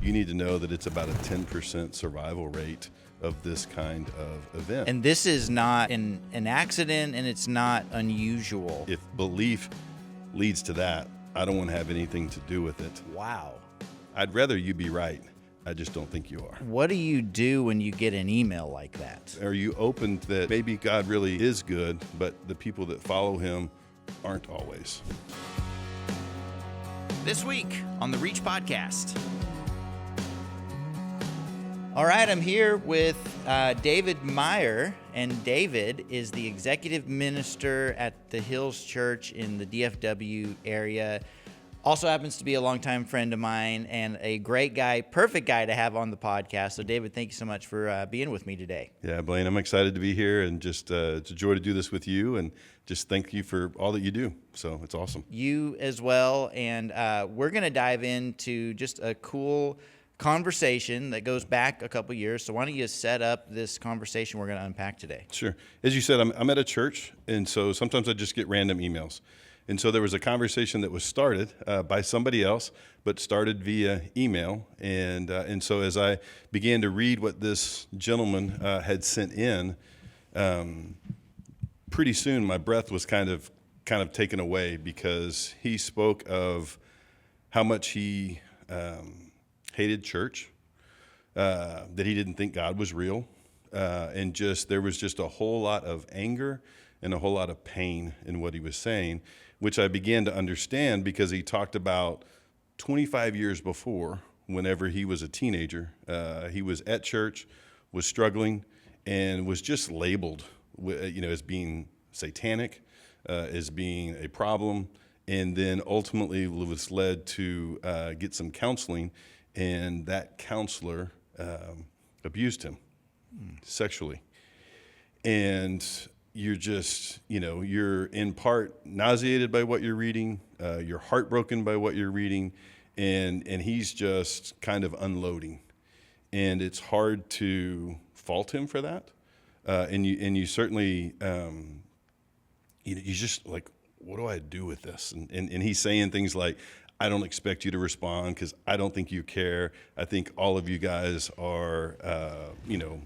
you need to know that it's about a 10% survival rate of this kind of event. And this is not an accident, and it's not unusual. If belief leads to that, I don't want to have anything to do with it. Wow. I'd rather you be right. I just don't think you are. What do you do when you get an email like that? Are you open that maybe God really is good, but the people that follow him aren't always? This week on the Reach Podcast. All right, I'm here with David Meyer, and David is the executive minister at the Hills Church in the DFW area. Also happens to be a longtime friend of mine and a great guy, perfect guy to have on the podcast. So, David, thank you so much for being with me today. Yeah, Blaine, I'm excited to be here, and just it's a joy to do this with you, and just thank you for all that you do. So it's awesome. You as well, and we're going to dive into just a cool conversation that goes back a couple years. So why don't you set up this conversation we're going to unpack today? Sure. As you said, I'm at a church, and so sometimes I just get random emails. And so there was a conversation that was started by somebody else, but started via email. And so as I began to read what this gentleman had sent in, pretty soon my breath was kind of taken away, because he spoke of how much he hated church, that he didn't think God was real, and there was just a whole lot of anger and a whole lot of pain in what he was saying, which I began to understand because he talked about 25 years before, whenever he was a teenager, he was at church, was struggling, and was just labeled, as being satanic, as being a problem, and then ultimately was led to get some counseling, and that counselor abused him sexually. And you're just, you're in part nauseated by what you're reading, you're heartbroken by what you're reading, and he's just kind of unloading. And it's hard to fault him for that. And you certainly, you just like, what do I do with this? And he's saying things like, I don't expect you to respond because I don't think you care. I think all of you guys are,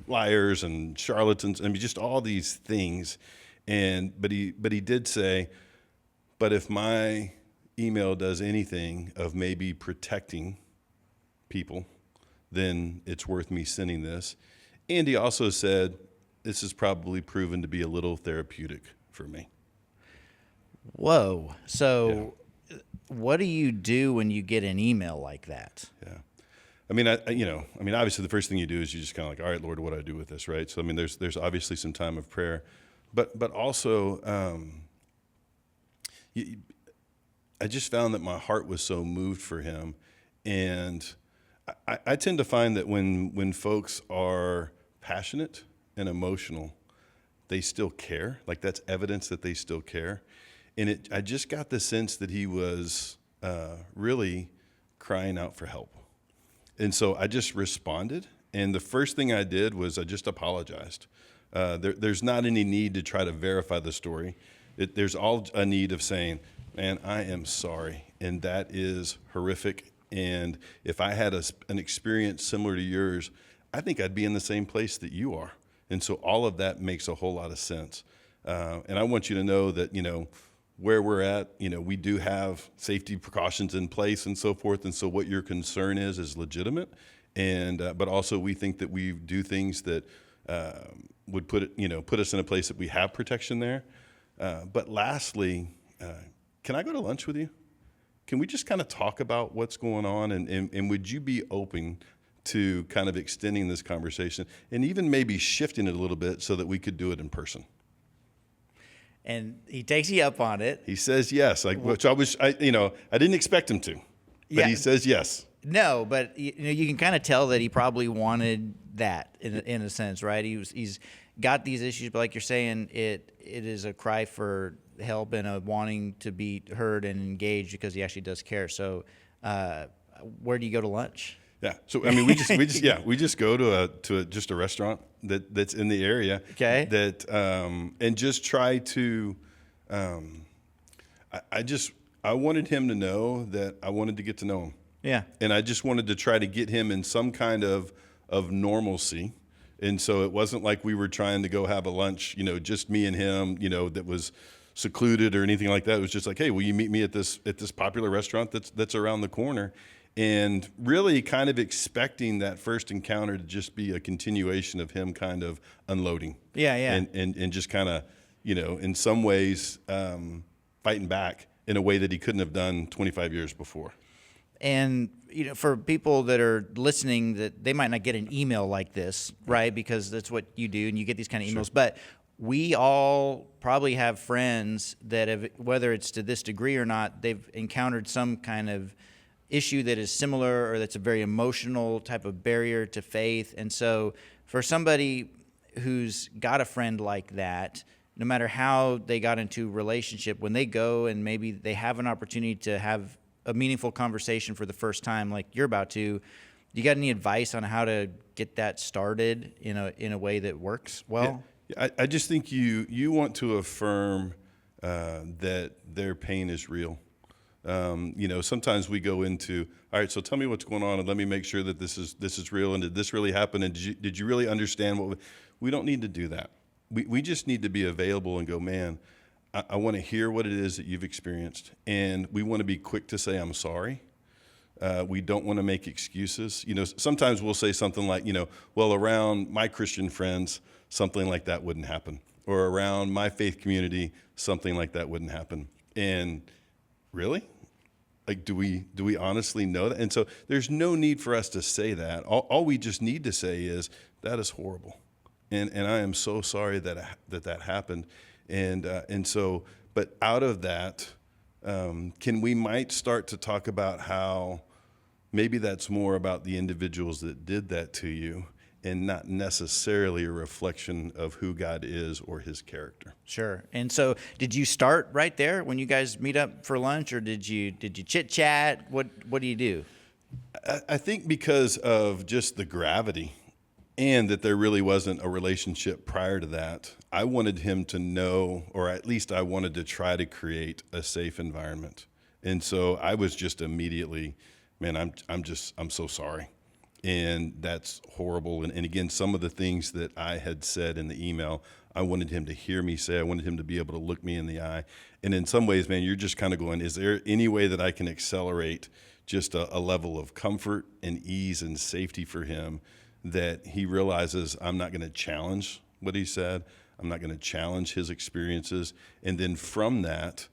liars and charlatans. I mean, just all these things. But he did say, but if my email does anything of maybe protecting people, then it's worth me sending this. And he also said, this is probably proven to be a little therapeutic for me. Whoa. So what do you do when you get an email like that? Yeah. I mean, obviously the first thing you do is you just kind of like, all right, Lord, what do I do with this, right? So, I mean, there's obviously some time of prayer, but also, I just found that my heart was so moved for him. And I tend to find that when folks are passionate and emotional, they still care. Like, that's evidence that they still care. And I just got the sense that he was really crying out for help. And so I just responded. And the first thing I did was I just apologized. There's not any need to try to verify the story. There's all a need of saying, man, I am sorry. And that is horrific. And if I had an experience similar to yours, I think I'd be in the same place that you are. And so all of that makes a whole lot of sense. And I want you to know that, where we're at, we do have safety precautions in place and so forth. And so what your concern is legitimate. And, but also we think that we do things that, would put us in a place that we have protection there. But lastly, can I go to lunch with you? Can we just kind of talk about what's going on? And would you be open to kind of extending this conversation and even maybe shifting it a little bit so that we could do it in person? And he takes you up on it. He says yes, which I didn't expect him to, but he says yes. No, but you can kind of tell that he probably wanted that in a sense, right? He's got these issues, but like you're saying, it is a cry for help and a wanting to be heard and engaged because he actually does care. So, where do you go to lunch? Yeah. So I mean, we just go to just a restaurant that's in the area. Okay. That and just try to. I wanted him to know that I wanted to get to know him. Yeah. And I just wanted to try to get him in some kind of normalcy. And so it wasn't like we were trying to go have a lunch, just me and him, that was secluded or anything like that. It was just like, hey, will you meet me at this popular restaurant that's around the corner? And really kind of expecting that first encounter to just be a continuation of him kind of unloading. Yeah, yeah. And just kind of, in some ways fighting back in a way that he couldn't have done 25 years before. And for people that are listening, that they might not get an email like this, right? Because that's what you do, and you get these kind of emails. Sure. But we all probably have friends that have, whether it's to this degree or not, they've encountered some kind of issue that is similar, or that's a very emotional type of barrier to faith. And so for somebody who's got a friend like that, no matter how they got into a relationship, when they go and maybe they have an opportunity to have a meaningful conversation for the first time, like you're about to, you got any advice on how to get that started in a way that works well? Yeah, I just think you want to affirm that their pain is real. Sometimes we go into, all right, so tell me what's going on, and let me make sure that this is real, and did this really happen, and did you really understand what? We don't need to do that. We just need to be available and go, man, I want to hear what it is that you've experienced, and we want to be quick to say, I'm sorry. We don't want to make excuses. Sometimes we'll say something like, well, around my Christian friends, something like that wouldn't happen. Or around my faith community, something like that wouldn't happen. And really? Like, do we honestly know that? And so there's no need for us to say that. All we just need to say is, that is horrible. And I am so sorry that happened. And so, but out of that, we might start to talk about how maybe that's more about the individuals that did that to you, and not necessarily a reflection of who God is or his character. Sure. And so did you start right there when you guys meet up for lunch, or did you chit chat? What do you do? I think because of just the gravity, and that there really wasn't a relationship prior to that, I wanted him to know, or at least I wanted to try to create a safe environment. And so I was just immediately, man, I'm so sorry. And that's horrible. And again, some of the things that I had said in the email, I wanted him to hear me say. I wanted him to be able to look me in the eye. And in some ways, man, you're just kind of going, is there any way that I can accelerate just a level of comfort and ease and safety for him, that he realizes I'm not going to challenge what he said. I'm not going to challenge his experiences. And then from that,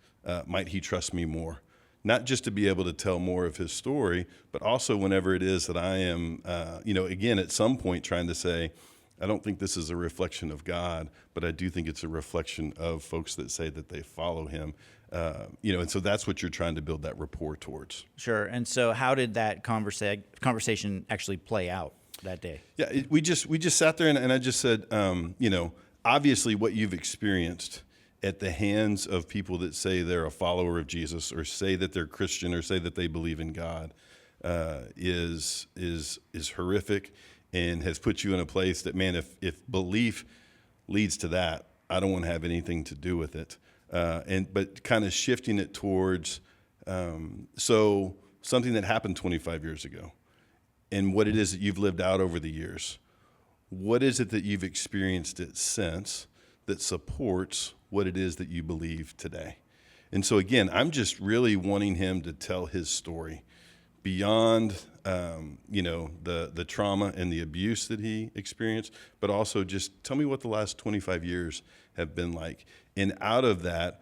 might he trust me more? Not just to be able to tell more of his story, but also whenever it is that I am, again, at some point trying to say, I don't think this is a reflection of God, but I do think it's a reflection of folks that say that they follow him. And so that's what you're trying to build that rapport towards. Sure. And so how did that conversation actually play out that day? Yeah, we just sat there and I just said, obviously what you've experienced at the hands of people that say they're a follower of Jesus, or say that they're Christian, or say that they believe in God, is horrific, and has put you in a place that, man, if belief leads to that, I don't want to have anything to do with it. But kind of shifting it towards so something that happened 25 years ago, and what it is that you've lived out over the years. What is it that you've experienced it since that supports what it is that you believe today? And so again, I'm just really wanting him to tell his story beyond, the trauma and the abuse that he experienced, but also just tell me what the last 25 years have been like. And out of that,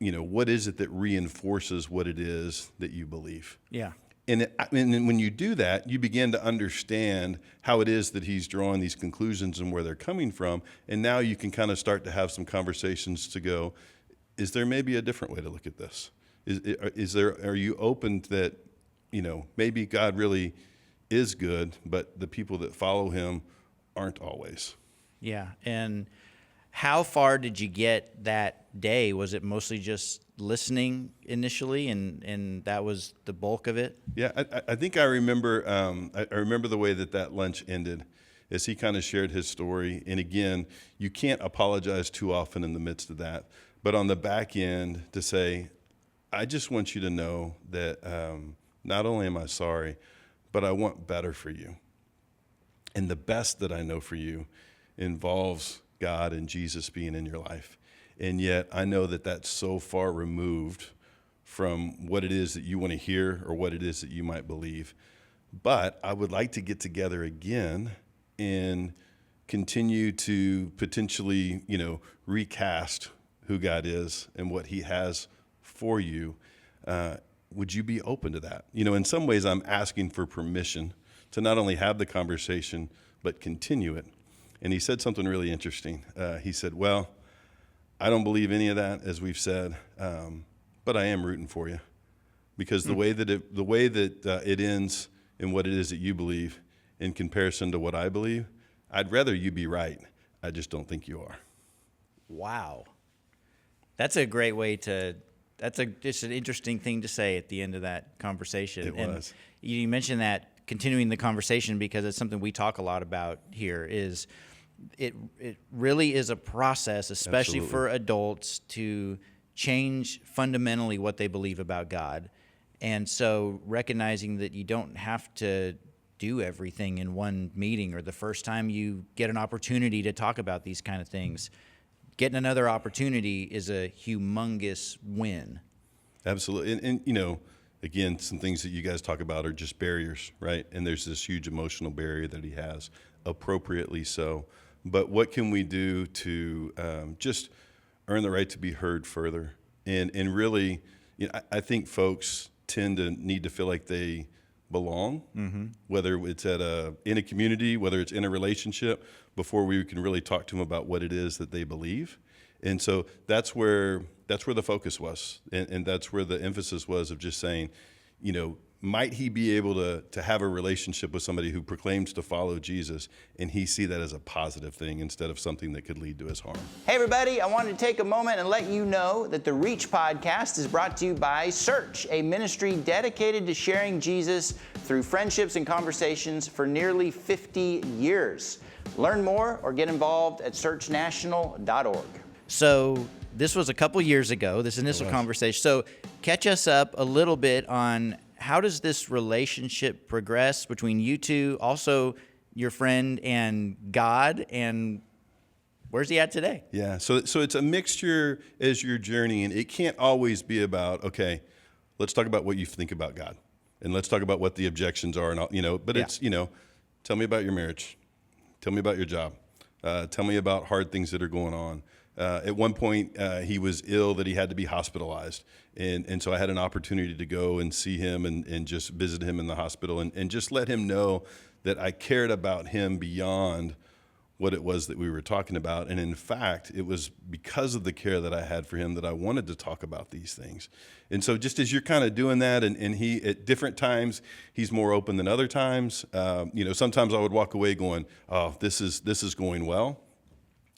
what is it that reinforces what it is that you believe? Yeah. And when you do that, you begin to understand how it is that he's drawing these conclusions and where they're coming from. And now you can kind of start to have some conversations to go, is there maybe a different way to look at this? Are you open that, maybe God really is good, but the people that follow him aren't always? Yeah. And how far did you get that day? Was it mostly just listening initially, and that was the bulk of it? Yeah, I think I remember. I remember the way that lunch ended, as he kind of shared his story. And again, you can't apologize too often in the midst of that. But on the back end, to say, I just want you to know that not only am I sorry, but I want better for you. And the best that I know for you involves God and Jesus being in your life. And yet I know that that's so far removed from what it is that you want to hear or what it is that you might believe. But I would like to get together again and continue to potentially, recast who God is and what he has for you. Would you be open to that? In some ways I'm asking for permission to not only have the conversation, but continue it. And he said something really interesting. He said, well, I don't believe any of that, as we've said, but I am rooting for you, because the way that it ends in what it is that you believe in comparison to what I believe, I'd rather you be right. I just don't think you are. Wow. That's a great way to, just an interesting thing to say at the end of that conversation. It was. You mentioned that, continuing the conversation, because it's something we talk a lot about here, is it really is a process, especially Absolutely. for adults, to change fundamentally what they believe about God. And so recognizing that you don't have to do everything in one meeting or the first time you get an opportunity to talk about these kind of things. Getting another opportunity is a humongous win. Absolutely. And again, some things that you guys talk about are just barriers, right? And there's this huge emotional barrier that he has, appropriately so. But what can we do to just earn the right to be heard further? And really, I think folks tend to need to feel like they belong, whether it's in a community, whether it's in a relationship, before we can really talk to them about what it is that they believe. And so that's where the focus was, and that's where the emphasis was, of just saying, might he be able to have a relationship with somebody who proclaims to follow Jesus, and he see that as a positive thing instead of something that could lead to his harm. Hey everybody, I wanted to take a moment and let you know that the Reach podcast is brought to you by Search, a ministry dedicated to sharing Jesus through friendships and conversations for nearly 50 years. Learn more or get involved at searchnational.org. So this was a couple years ago, this initial conversation. So catch us up a little bit on how does this relationship progress between you two, also your friend and God, and where's he at today? Yeah, so it's a mixture as your journey, and it can't always be about, okay, let's talk about what you think about God, and let's talk about what the objections are, and all, but it's, tell me about your marriage, tell me about your job, tell me about hard things that are going on. At one point, he was ill that he had to be hospitalized. And so I had an opportunity to go and see him and just visit him in the hospital and just let him know that I cared about him beyond what it was that we were talking about. And in fact, it was because of the care that I had for him that I wanted to talk about these things. And so just as you're kind of doing that, and he, at different times, he's more open than other times. Sometimes I would walk away going, oh, this is going well.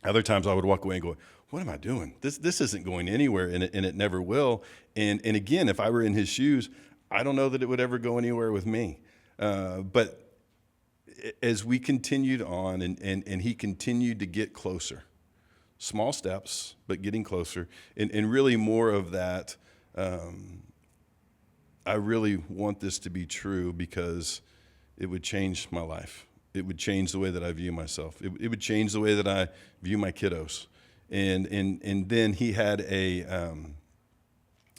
Other times I would walk away and go, what am I doing? This isn't going anywhere, and it never will. And again, if I were in his shoes, I don't know that it would ever go anywhere with me. But as we continued on and he continued to get closer, small steps, but getting closer, and really more of that, I really want this to be true because it would change my life. It would change the way that I view myself. It would change the way that I view my kiddos. And then he had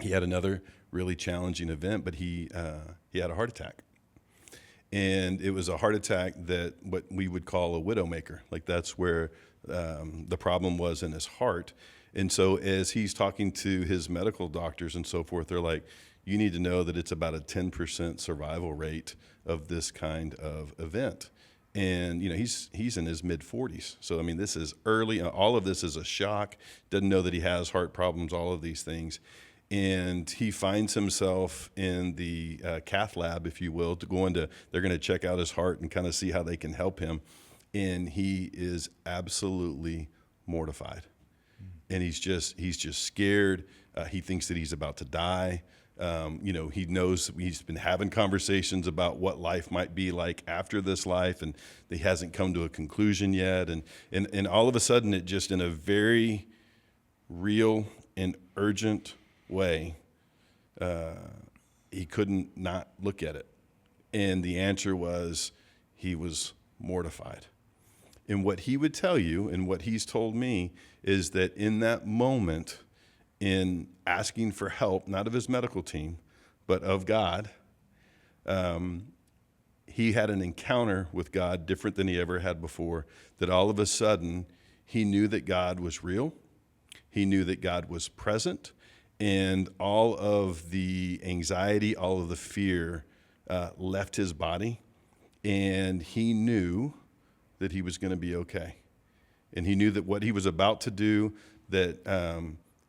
another really challenging event, but he had a heart attack. And it was a heart attack that what we would call a widowmaker. Like that's where the problem was in his heart. And so as he's talking to his medical doctors and so forth, they're like, you need to know that it's about a 10% survival rate of this kind of event. And, he's in his mid-40s. So, this is early. All of this is a shock. Doesn't know that he has heart problems, all of these things. And he finds himself in the cath lab, if you will, they're going to check out his heart and kind of see how they can help him. And he is absolutely mortified. And he's just scared. He thinks that he's about to die. He knows he's been having conversations about what life might be like after this life, and he hasn't come to a conclusion yet. And all of a sudden, it just in a very real and urgent way, he couldn't not look at it. And the answer was he was mortified. And what he would tell you and what he's told me is that in that moment, in asking for help, not of his medical team, but of God, he had an encounter with God different than he ever had before, that all of a sudden he knew that God was real. He knew that God was present, and all of the anxiety, all of the fear left his body, and he knew that he was going to be okay. And he knew that what he was about to do, that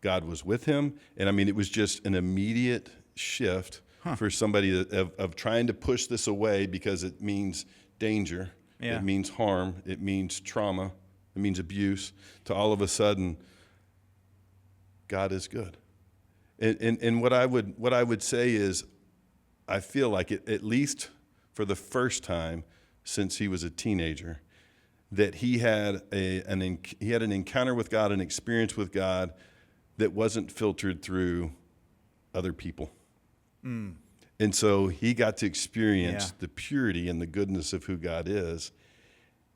God was with him. And I mean, it was just an immediate shift for somebody of trying to push this away because it means danger, it means harm, it means trauma, it means abuse, to all of a sudden, God is good. And what I would say is, I feel like it, at least for the first time since he was a teenager, that he had an encounter with God, an experience with God that wasn't filtered through other people. And so he got to experience the purity and the goodness of who God is,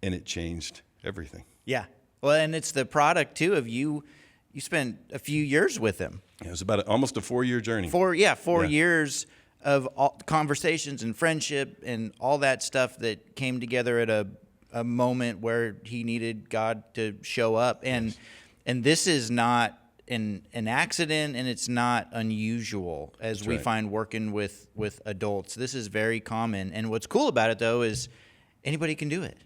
and it changed everything. Yeah. Well, and it's the product too of you spent a few years with him. It was about almost a 4-year journey. 4 years of conversations and friendship and all that stuff that came together at a moment where he needed God to show up. And this is not an accident, and it's not unusual as That's we right. find working with adults. This is very common. And what's cool about it, though, is anybody can do it.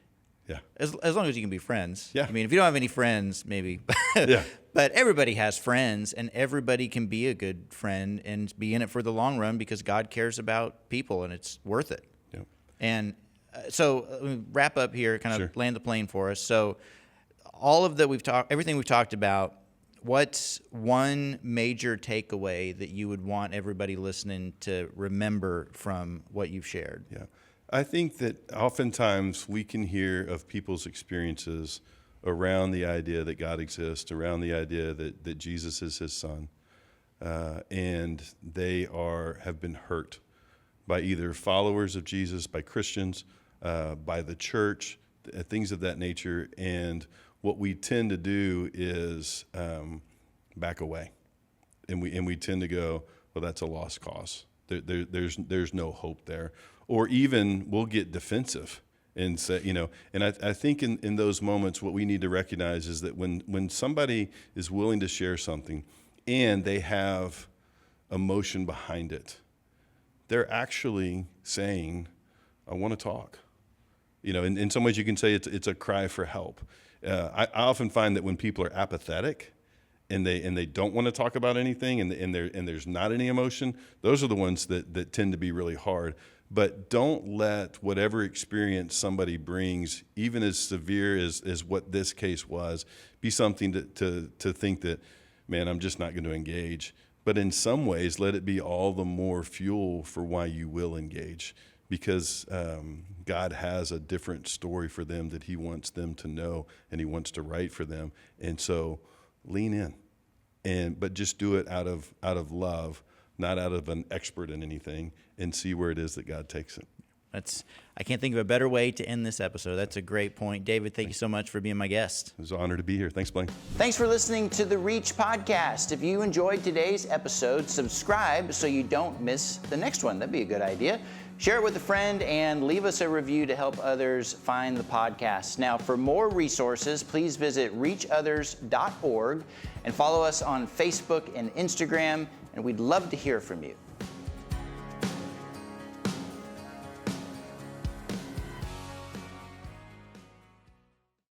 Yeah. As long as you can be friends. Yeah. I mean, if you don't have any friends, maybe. Yeah. But everybody has friends, and everybody can be a good friend and be in it for the long run because God cares about people, and it's worth it. Yep. And so let me wrap up here, kind of Sure. land the plane for us. So all of that everything we've talked about, what's one major takeaway that you would want everybody listening to remember from what you've shared? Yeah. I think that oftentimes we can hear of people's experiences around the idea that God exists, around the idea that Jesus is his son, and they have been hurt by either followers of Jesus, by Christians, by the church, things of that nature. And what we tend to do is back away, and we tend to go, well, that's a lost cause. There's no hope there. Or even we'll get defensive and say, and I think in those moments, what we need to recognize is that when somebody is willing to share something and they have emotion behind it, they're actually saying, I want to talk. In some ways you can say it's a cry for help. I often find that when people are apathetic and they don't want to talk about anything and there's not any emotion, those are the ones that tend to be really hard. But don't let whatever experience somebody brings, even as severe as what this case was, be something to think that, man, I'm just not going to engage. But in some ways, let it be all the more fuel for why you will engage, because God has a different story for them that he wants them to know and he wants to write for them. And so lean in, but just do it out of love, not out of an expert in anything, and see where it is that God takes it. I can't think of a better way to end this episode. That's a great point. David, thank you so much for being my guest. It was an honor to be here. Thanks, Blaine. Thanks for listening to the Reach Podcast. If you enjoyed today's episode, subscribe so you don't miss the next one. That'd be a good idea. Share it with a friend and leave us a review to help others find the podcast. Now, for more resources, please visit reachothers.org and follow us on Facebook and Instagram, and we'd love to hear from you.